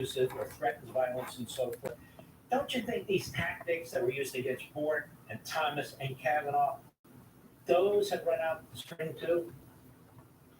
abusive or threatens violence and so forth. Don't you think these tactics that were used against Ford and Thomas and Kavanaugh, those have run out the string too?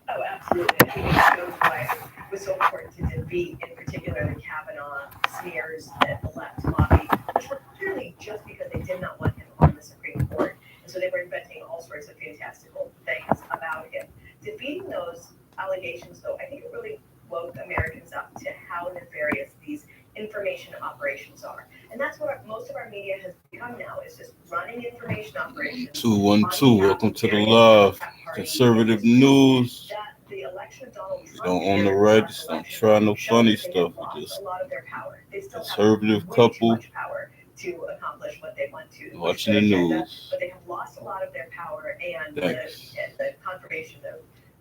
Oh, absolutely. I think it shows why it was so important to defeat, in particular, the Kavanaugh smears that the left lobby, which were clearly just because they did not want him on the Supreme Court. And so they were inventing all sorts of fantastical things about him. Defeating those allegations, though, I think it really woke Americans up to how nefarious these information operations are. And that's what most of our media has become now, is just running information operations. 212, welcome to the live conservative news. The election of Donald Trump, Don't own the rights, don't try no funny stuff. Just a lot of their power. They still conservative have couple too much power to accomplish what they want to. watching the news. But they have lost a lot of their power, and the confirmation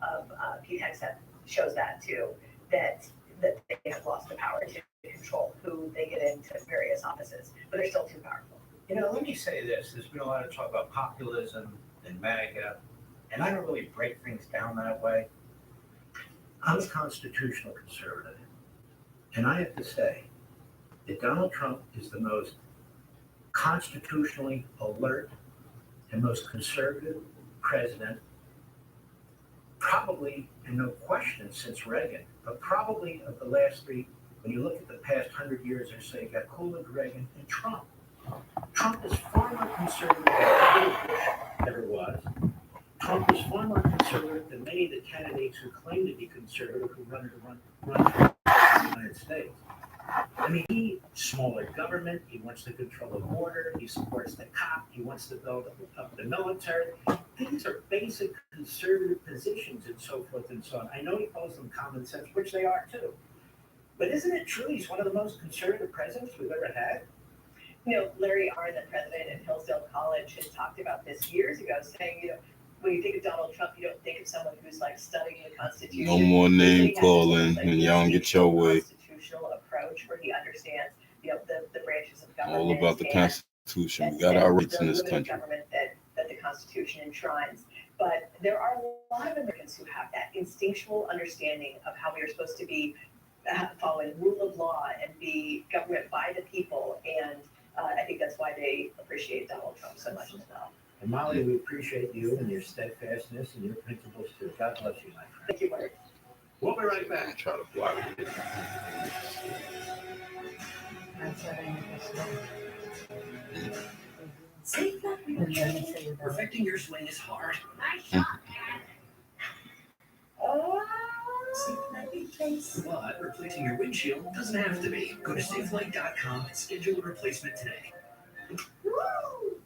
of Pete Hegseth shows that too, that they have lost the power to control who they get into various offices, but they're still too powerful. Let me say this. There's been a lot of talk about populism and MAGA, and I don't really break things down that way. I'm a constitutional conservative, and I have to say that Donald Trump is the most constitutionally alert and most conservative president, probably, and no question, since Reagan, but probably of the last three. When you look at the past 100 years or so, you got Coolidge, Reagan, and Trump. Trump is far more conservative than Bush ever was. Trump is far more conservative than many of the candidates who claim to be conservative who run for the United States. I mean, he smaller government. He wants to control the border. He supports the cop. He wants to build up the military. These are basic conservative positions and so forth and so on. I know he calls them common sense, which they are too. But isn't it true he's one of the most conservative presidents we've ever had? Larry Arnn, the president at Hillsdale College, has talked about this years ago, saying, when you think of Donald Trump, you don't think of someone who's like studying the Constitution. No more name calling, and y'all don't get your way. Constitutional approach where he understands, the branches of government. All about the Constitution. We got our rights in this country. Government that the Constitution enshrines. But there are a lot of Americans who have that instinctual understanding of how we are supposed to be following rule of law and be government by the people. And I think that's why they appreciate Donald Trump so much as well. And Molly, we appreciate you and your steadfastness and your principles too. God bless you, my friend. Thank you, Mark. We'll be right back. Try to block it. Perfecting your swing is hard. But replacing your windshield doesn't have to be. Go to SafeLight.com and schedule a replacement today. Woo!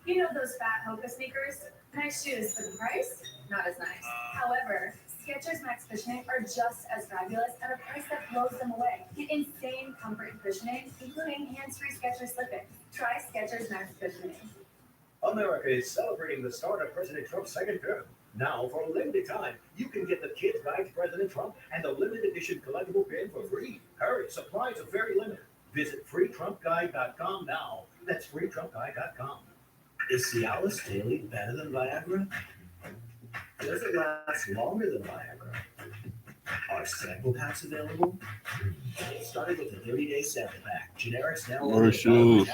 You know those fat Hoka sneakers? Nice shoes, but the price? Not as nice. However, Skechers Max Cushioning are just as fabulous at a price that blows them away. Get insane comfort and cushioning, including hands-free Skechers slip-ins. Try Skechers Max Cushioning. America is celebrating the start of President Trump's second term. Now, for a limited time, you can get the Kids Guide to President Trump and the limited edition collectible pin for free. Hurry, supplies are very limited. Visit freetrumpguide.com now. That's freetrumpguide.com. Is Cialis Daily better than Viagra? Does it last longer than Viagra? Are sample packs available? Started with a 30-day sample pack. Generics now Commercials.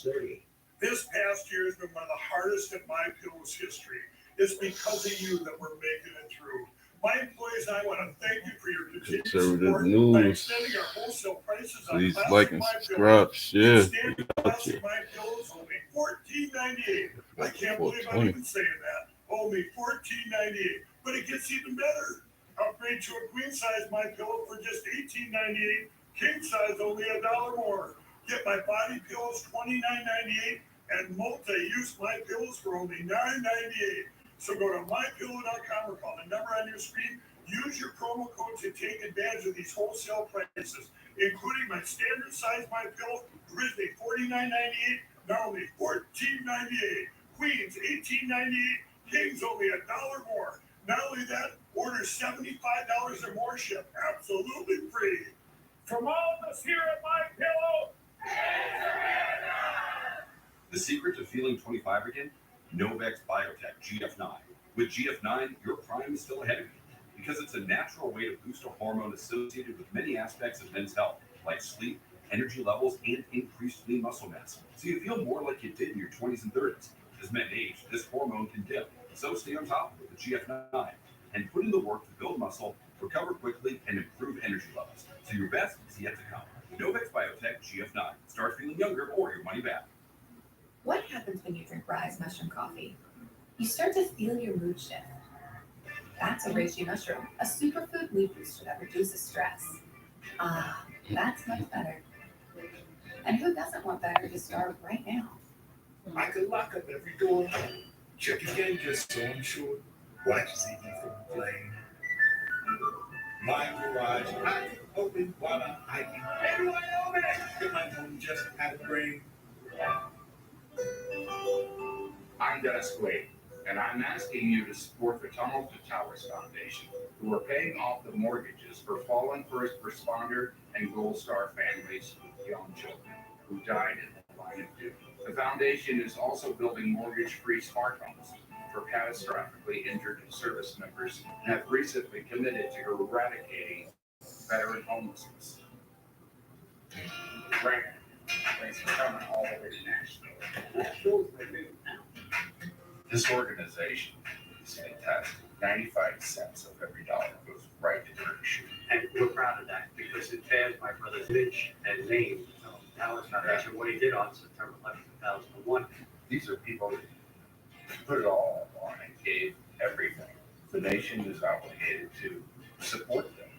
30. This past year has been one of the hardest in my Pillow's history. It's because of you that we're making it through. My employees and I want to thank you for your continued support by extending our wholesale prices on Please plastic like and My subscribe, Pillows. share. Standard plastic My Pillows only $14.98. I can't believe I'm even saying that. Only $14.98. But it gets even better. Upgrade to a queen size My Pillow for just $18.98. King size only $1 more. Get my body pillows $29.98 and multi-use My Pillows for only $9.98. So go to mypillow.com or call the number on your screen. Use your promo code to take advantage of these wholesale prices, including my standard size My Pillow, originally $49.98, now only $14.98. Queens $18.98, Kings only $1 more. Not only that, order $75 or more ship absolutely free. From all of us here at My Pillow. The secret to feeling 25 again? Gnobleg Biotech GF9. With GF9, your prime is still ahead of you. because it's a natural way to boost a hormone associated with many aspects of men's health, like sleep, energy levels, and increased lean muscle mass. So you feel more like you did in your 20s and 30s. As men age, this hormone can dip. So stay on top of it with GF9 and put in the work to build muscle, recover quickly, and improve energy levels. So your best is yet to come. Gnobleg Biotech GF9. Start feeling younger or your money back. What happens when you drink Rise mushroom coffee? You start to feel your mood shift. That's a reishi mushroom, a superfood mood booster that reduces stress. Ah, that's much better. And who doesn't want better to start right now? I could lock up every door. Check again just so I'm sure. Watch TV from the plane. My garage, I can open while I'm hiking. Everyone open! If my home just had a brain. I'm Dennis Quaid, and I'm asking you to support the Tunnel to Towers Foundation, who are paying off the mortgages for fallen first responder and Gold Star families with young children who died in the line of duty. The foundation is also building mortgage-free smart homes for catastrophically injured service members and have recently committed to eradicating veteran homelessness. Frank, thanks for coming all the way to Nashville. This organization is fantastic. 95 cents of every dollar goes right to charity. And we're proud of that because it bears my brother's image and name. Now it's not mention what he did on September 11, 2001. These are people that put it all on and gave everything. The nation is obligated to support them.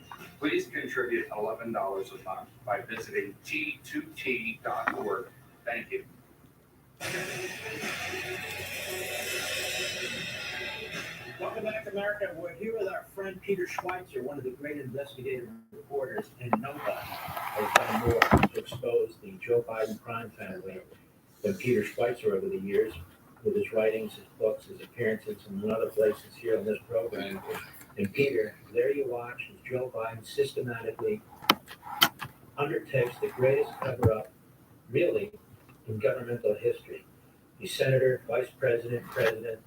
Please contribute $11 a month by visiting t2t.org. Thank you. Welcome back to America. We're here with our friend Peter Schweitzer, one of the great investigative reporters, and nobody has done more to expose the Joe Biden crime family than Peter Schweitzer over the years, with his writings, his books, his appearances in other places here on this program. And Peter, there you watch as Joe Biden systematically undertakes the greatest cover-up, really, in governmental history. He's senator, vice president, president.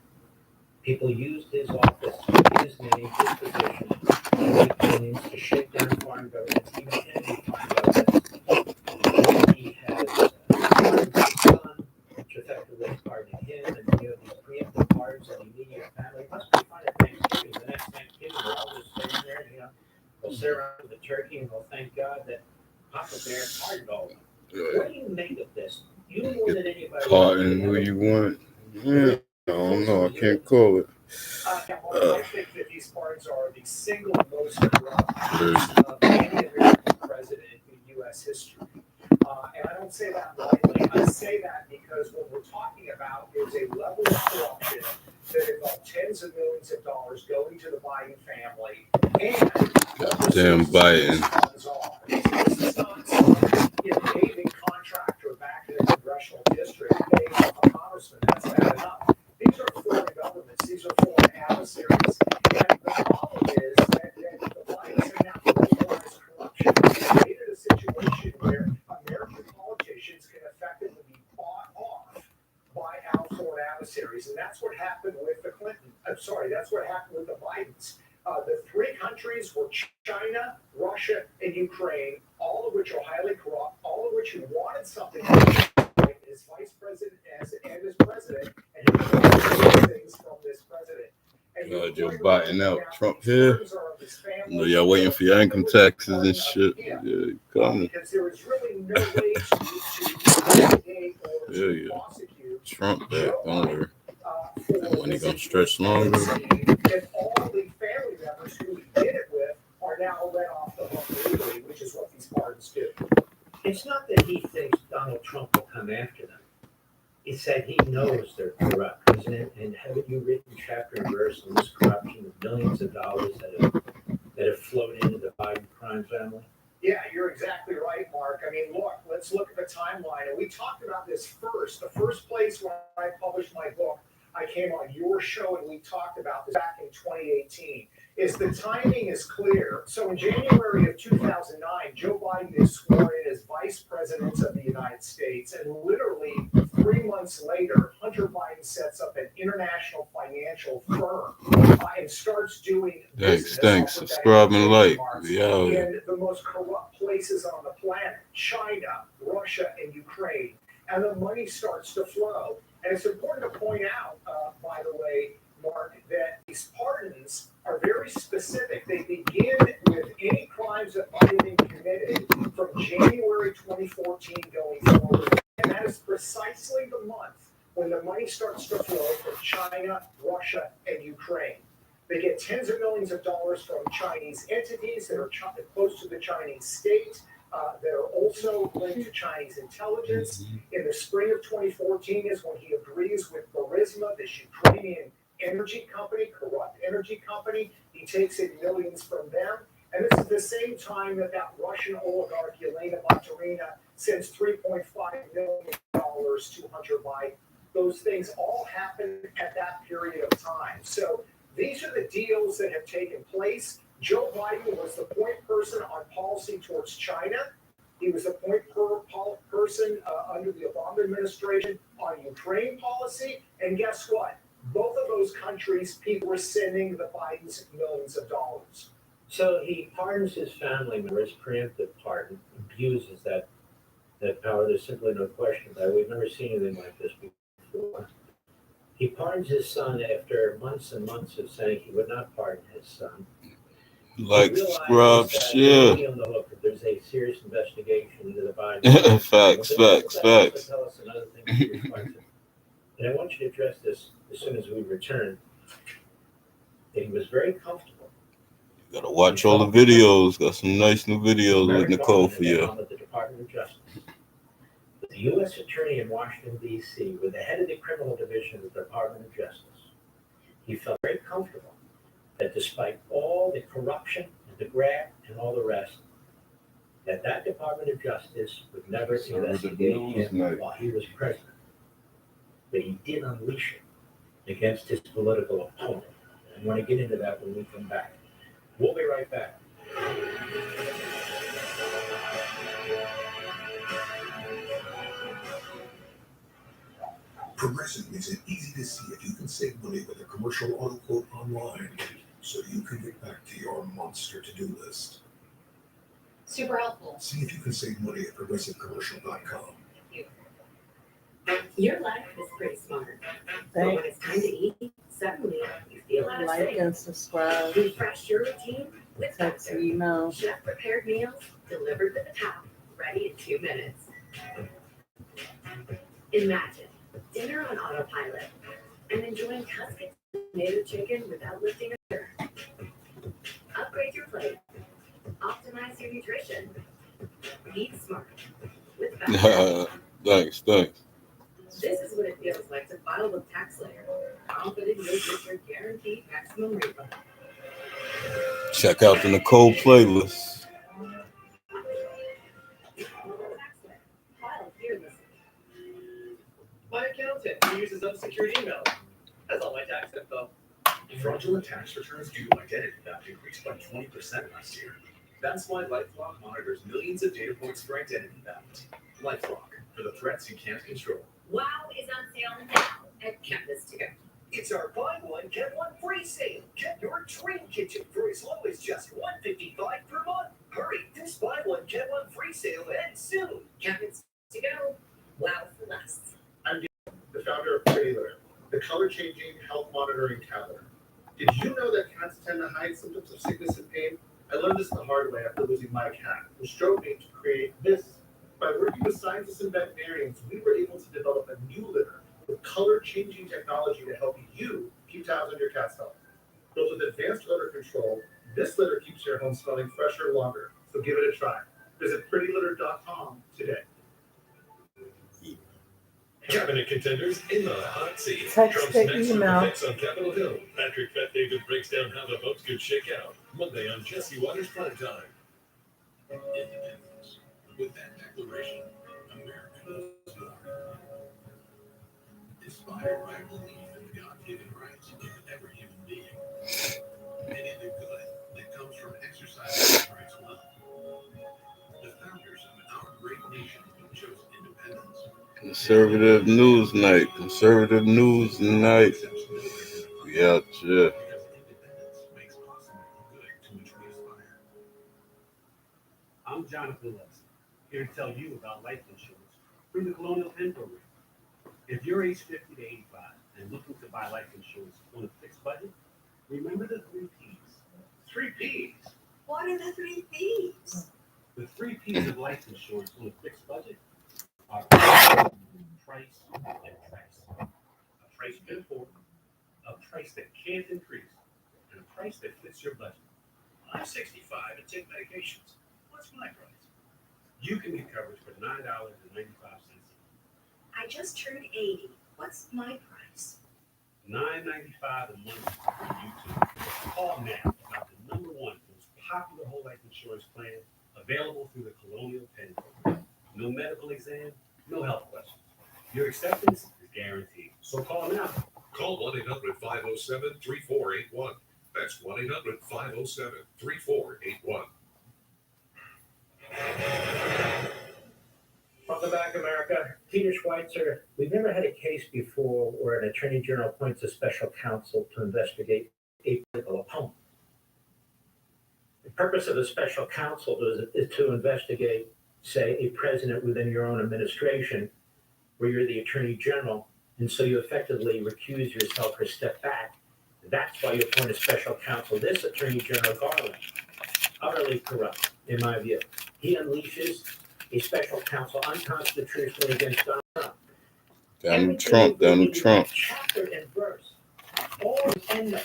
People used his office, his name, his position, to make claims, to shake down foreign governments, even enemy foreign governments. He has pardoned his son, which effectively pardoned him, and these preemptive pardons of the immediate family. It must be fun at Thanksgiving. The next Thanksgiving, we'll all just stand there, they'll sit around with a turkey and they'll thank God that Papa Bear pardoned all of them. What do you make of this? You more than anybody. Pardon who you want. Yeah. I don't know. I can't call it. I think that these pardons are the single most corrupt of any American president in U.S. history. And I don't say that lightly. I say that because what we're talking about is a level of corruption that involves tens of millions of dollars going to the Biden family. And Damn Biden. This is not some David contractor back in the congressional district paying off a congressman. That's bad enough. These are foreign governments. These are foreign adversaries. And the problem is that the Bidens have now legalized corruption and created a situation where American politicians can effectively be bought off by our foreign adversaries. And that's what happened with the Clinton. That's what happened with the Bidens. The three countries were China, Russia, and Ukraine, all of which are highly corrupt, all of which who wanted something like as vice president and as president, and he wanted things from this president. Joe Biden out, Trump here. I know y'all waiting for your income taxes and shit. Yeah, coming. Because there is really no way to prosecute Trump back on that money gonna stretch longer. And all the family members who he did it with are now let off the hook legally, which is what these pardons do. It's not that he thinks Donald Trump will come after them. It's that he knows they're corrupt, isn't it? And haven't you written chapter and verse on this corruption of millions of dollars that have flowed into the Biden crime family? Yeah, you're exactly right, Mark. I mean, look, let's look at the timeline. And we talked about this first. The first place when I published my book, I came on your show and we talked about this back in 2018. Is the timing is clear. So in January of 2009, Joe Biden is sworn in as vice president of the United States. And literally 3 months later, Hunter Biden sets up an international financial firm and starts doing business. Thanks. Subscribe and like. Yeah. In the most corrupt places on the planet, China, Russia, and Ukraine. And the money starts to flow. And it's important to point out, by the way, Mark, that these pardons are very specific. They begin with any crimes that might have been committed from January 2014 going forward. And that is precisely the month when the money starts to flow from China, Russia, and Ukraine. They get tens of millions of dollars from Chinese entities that are close to the Chinese state, that are also linked to Chinese intelligence. In the spring of 2014 is when he agrees with Burisma, this Ukrainian energy company, corrupt energy company. He takes in millions from them. And this is the same time that Russian oligarch, Elena Monterina, sends $3.5 million to Hunter Biden. Those things all happen at that period of time. So these are the deals that have taken place. Joe Biden was the point person on policy towards China. He was the point person under the Obama administration on Ukraine policy. And guess what? Both of those countries, people were sending the Bidens millions of dollars. So he pardons his family members, preemptive pardon, abuses that power. There's simply no question about it. We've never seen anything like this before. He pardons his son after months and months of saying he would not pardon his son. Like, subscribe, share. On the hook, there's a serious investigation into the Biden. Facts. Tell us another thing. And I want you to address this as soon as we return. That he was very comfortable. You gotta watch all the videos. Got some nice new videos with Gnechole for you. The Department of Justice. The U.S. Attorney in Washington, D.C., with the head of the criminal division of the Department of Justice, he felt very comfortable that despite all the corruption and the graft and all the rest, that Department of Justice would never investigate him while he was president. But he did unleash it against his political opponent. I want to get into that when we come back. We'll be right back. Progressive makes it easy to see if you can save money with a commercial auto quote online, so you can get back to your monster to-do list. Super helpful. See if you can save money at progressivecommercial.com. Your life is pretty smart. But when it's time to eat, suddenly you feel out of Like sync. and subscribe. Refresh your routine with Text Factor. email. Chef prepared meals delivered with a tap, ready in 2 minutes. Imagine dinner on autopilot and enjoying Tuscan tomato chicken without lifting a finger. Upgrade your plate. Optimize your nutrition. Eat smart with Factor. Thanks. This is what it feels like to file with TaxSlayer. Confident you'll get your guaranteed maximum refund. Check out the Gnechole playlist. File fearlessly. My accountant who uses unsecured email has all my tax info. Fraudulent tax returns due to identity theft increased by 20% last year. That's why LifeLock monitors millions of data points for identity theft. LifeLock, for the threats you can't control. Wow is on sale now at Canvas to Go. It's our buy one, get one free sale. Get your dream kitchen for as low as just $155 per month. Hurry, this buy one, get one free sale ends soon. Canvas to Go. Wow for less. I'm the founder of Pretty Litter, the color-changing health monitoring tablet. Did you know that cats tend to hide symptoms of sickness and pain? I learned this the hard way after losing my cat, which drove me to create this. By working with scientists and veterinarians, we were able to develop a new litter with color-changing technology to help you keep tabs on your cat's health. Built with advanced odor control, this litter keeps your home smelling fresher longer. So give it a try. Visit prettylitter.com today. Cabinet contenders in the hot seat. Text Trump's the next email. fix on Capitol Hill. Patrick Bet David breaks down how the votes could shake out. Monday on Jesse Waters Primetime. Independence. With that declaration, America was born. Inspired by belief in God-given rights of every human being. And in the good that comes from exercising those rights well. The founders of our great nation chose independence. Conservative news night. Conservative news night. We out here. I'm Jonathan Lexi, here to tell you about life insurance through the Colonial Penn program. If you're age 50 to 85 and looking to buy life insurance on a fixed budget, remember the 3 P's. 3 P's. What are the 3 P's? The 3 P's of life insurance on a fixed budget are price, and price. A price you can afford, a price that can't increase, and a price that fits your budget. I'm 65 and take medications. What's my price? You can get coverage for $9.95. I just turned 80. What's my price? $9.95 a month for you too. Call now about the #1 most popular whole life insurance plan available through the Colonial Penn program. No medical exam, no health questions. Your acceptance is guaranteed. So call now. Call 1-800-507-3481. That's 1-800-507-3481. Welcome back, America. Peter Schweitzer. We've never had a case before where an attorney general appoints a special counsel to investigate a political opponent. The purpose of a special counsel is to investigate, say, a president within your own administration, where you're the attorney general, and so you effectively recuse yourself or step back. That's why you appoint a special counsel. This attorney general, Garland, utterly corrupt, in my view. He unleashes a special counsel unconstitutionally against Donald Trump. Donald Trump. Chapter and verse, all end up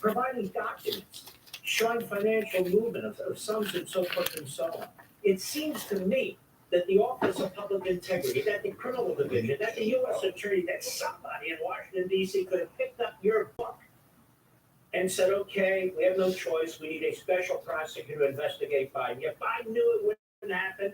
providing documents showing financial movement of sums and so forth and so on. It seems to me that the Office of Public Integrity, that the Criminal Division, that the U.S. Attorney, that somebody in Washington, D.C. could have picked up your book and said, okay, we have no choice. We need a special prosecutor to investigate Biden. Yet Biden knew it wouldn't happen.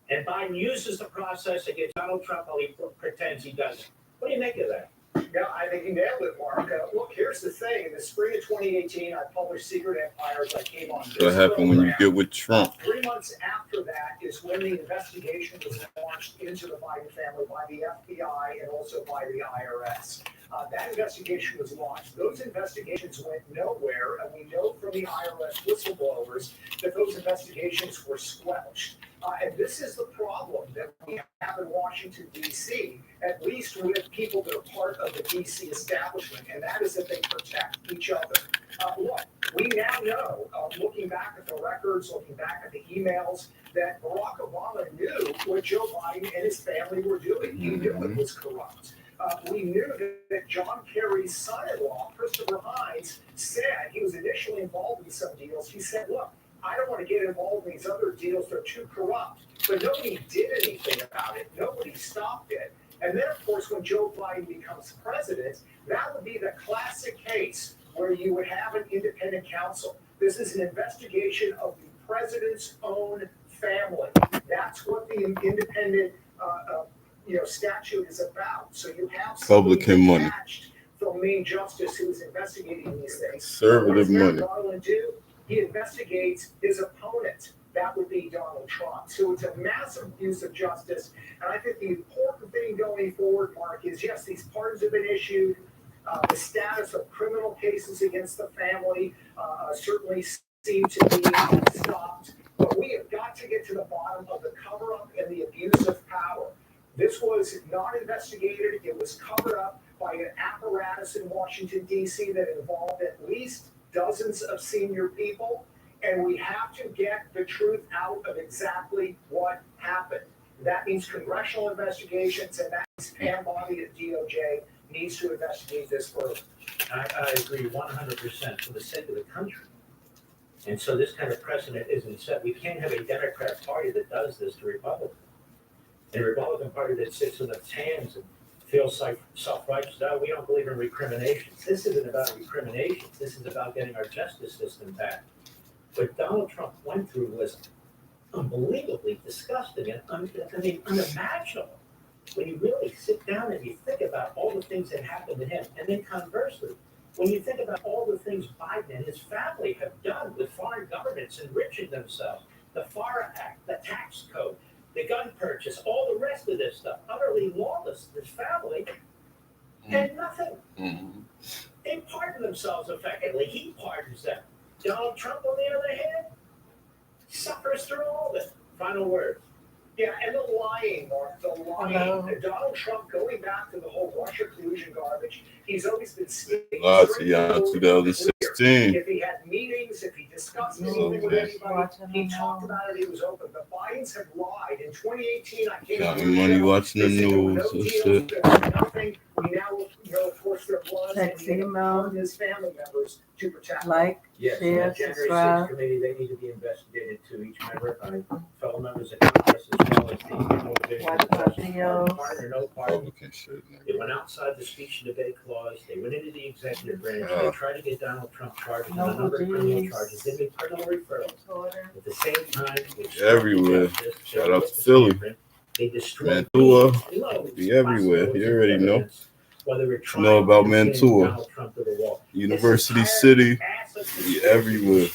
And Biden uses the process against Donald Trump while he pretends he doesn't. What do you make of that? Yeah, I think you nailed it, Mark. Look, here's the thing. In the spring of 2018, I published Secret Empires. I came on this What happened when you program. get with Trump? 3 months after that is when the investigation was launched into the Biden family by the FBI and also by the IRS. That investigation was launched. Those investigations went nowhere, and we know from the IRS whistleblowers that those investigations were squelched. And this is the problem that we have in Washington, D.C., at least with people that are part of the D.C. establishment, and that is that they protect each other. Look, we now know, looking back at the records, looking back at the emails, that Barack Obama knew what Joe Biden and his family were doing. He knew it was corrupt. We knew that John Kerry's son-in-law, Christopher Hines, said he was initially involved in some deals. He said, look, I don't want to get involved in these other deals. They're too corrupt. But nobody did anything about it. Nobody stopped it. And then, of course, when Joe Biden becomes president, that would be the classic case where you would have an independent counsel. This is an investigation of the president's own family. That's what the independent statute is about. So you have Republican money. From main justice who is investigating these things. Conservative money. Garland do? He investigates his opponent. That would be Donald Trump. So it's a massive abuse of justice. And I think the important thing going forward, Mark, is yes, these pardons have been issued. The status of criminal cases against the family certainly seem to be stopped. But we have got to get to the bottom of the cover-up and the abuse of power. This was not investigated. It was covered up by an apparatus in Washington, D.C. that involved at least dozens of senior people, and we have to get the truth out of exactly what happened. That means congressional investigations, and that means Pam Bondi at DOJ needs to investigate this further. I agree 100% for the sake of the country. And so this kind of precedent isn't set. We can't have a Democrat Party that does this to Republicans. And a Republican Party that sits in its hands and feels self-righteous. No, we don't believe in recriminations. This isn't about recriminations. This is about getting our justice system back. What Donald Trump went through was unbelievably disgusting and unimaginable. When you really sit down and you think about all the things that happened to him, and then conversely, when you think about all the things Biden and his family have done with foreign governments enriching themselves, the FARA Act, the tax code, the gun purchase, all the rest of this stuff, utterly lawless, this family, and nothing. They pardon themselves effectively. He pardons them. Donald Trump, on the other hand, suffers through all of it. Final words. Yeah, and the lying, Mark, the lying. Hello. Donald Trump, going back to the whole Russia collusion garbage, he's always been speaking. Lied to y'all in 2016. If he had meetings, if he discussed anything with anybody, he talked about it, he was open. The Bidens have lied. In 2018, I came Got to me the money show. watching the They said there were news no and deals, shit. there was nothing. We now, of course, there was. Text, and he email. harmed his family members to protect them. Like, Yes, and share, that January 6th subscribe. committee, they need to be investigated too, each member, fellow members of Congress, as well as the Gnichole division. Watch my videos. Pardon or no pardon. Republican shit. They went outside the speech and debate clause. They went into the executive branch. They tried to get Donald Trump charged with a number of criminal charges. They made criminal referrals. At the same time, they Everywhere. justice. Shout out to Philly. They destroyed Mantua. Be everywhere. You already know. Whether we're You trying know about to pin Mantua. Donald Trump to the wall. University City. Be everywhere.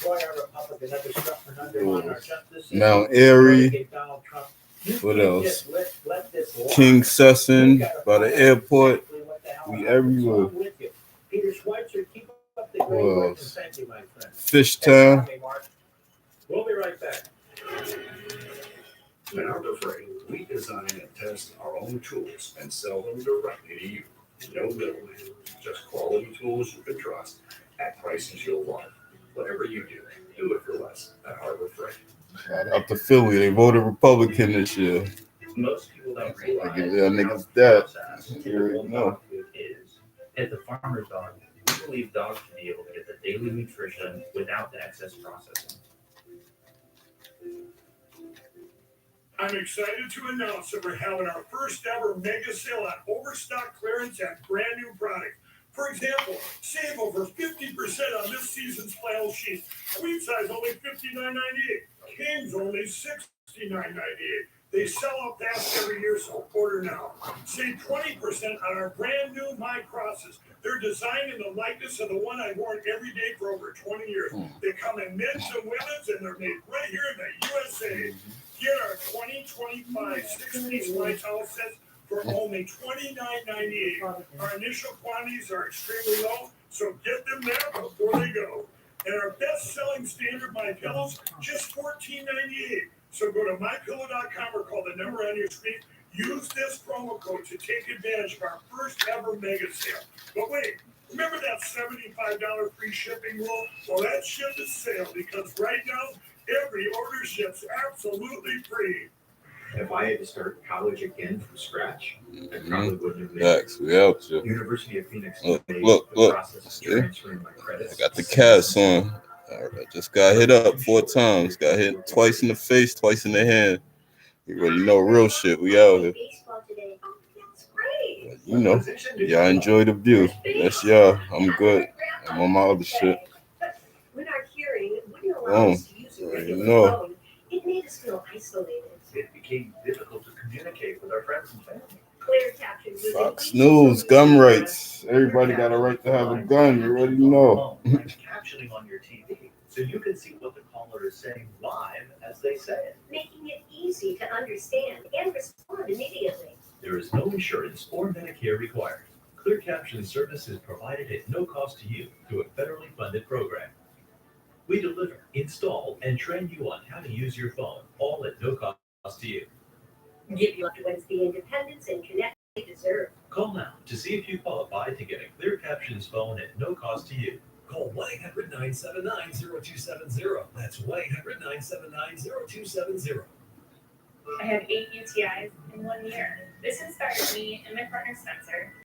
Mount Airy. What else? King Sesson by the airport. We everywhere. What else? Fishtown. We'll be right back. At Arbor we design and test our own tools and sell them directly to you. No middleman, just quality tools you can trust at prices you'll love. Whatever you do it for less at Harbor Freight. Shout out to Philly. They voted Republican this year. Most people don't realize I give y'all niggas that. You already know. is. At the Farmer's Dog, we believe dogs should be able to get the daily nutrition without the excess processing. I'm excited to announce that we're having our first ever mega sale on overstock clearance and brand new product. For example, save over 50% on this season's flannel sheet. Queen size only $59.98. Kings only $69.98. They sell out fast every year, so order now. Save 20% on our brand new My Crosses. They're designed in the likeness of the one I've worn every day for over 20 years. They come in men's and women's, and they're made right here in the USA. Get our 2025 6-piece My Towel sets for only $29.98. Our initial quantities are extremely low, so get them there before they go. And our best-selling standard My Pillows, just $14.98. So go to mypillow.com or call the number on your screen. Use this promo code to take advantage of our first ever mega sale. But wait, remember that $75 free shipping rule? Well, that ship is sailed because right now, every order ships absolutely free. If I had to start college again from scratch, I probably wouldn't have made Facts. We out here. University of Phoenix. Look. The process of See? transferring my credits. I got the cast on. I just got hit up 4 times. Got hit twice in the face, twice in the hand. You already know real shit. We out here. But you know, y'all enjoy the view. That's y'all. I'm good. I'm on my other shit. When our hearing wouldn't allow us to use a regular phone, it made us feel isolated. It became difficult to communicate with our friends and family. Clear captions was Fox News, gun rights. Everybody got a right to have a gun. You already know. Captioning on your TV, so you can see what the caller is saying live as they say it. Making it easy to understand and respond immediately. There is no insurance or Medicare required. Clear caption service is provided at no cost to you through a federally funded program. We deliver, install, and train you on how to use your phone, all at no cost to you. Give your loved ones the independence and connect they deserve. Call now to see if you qualify to get a Clear Captions phone at no cost to you. Call 1-800-979-0270. That's 1-800-979-0270. I had 8 UTIs in 1 year. This inspired me and my partner Spencer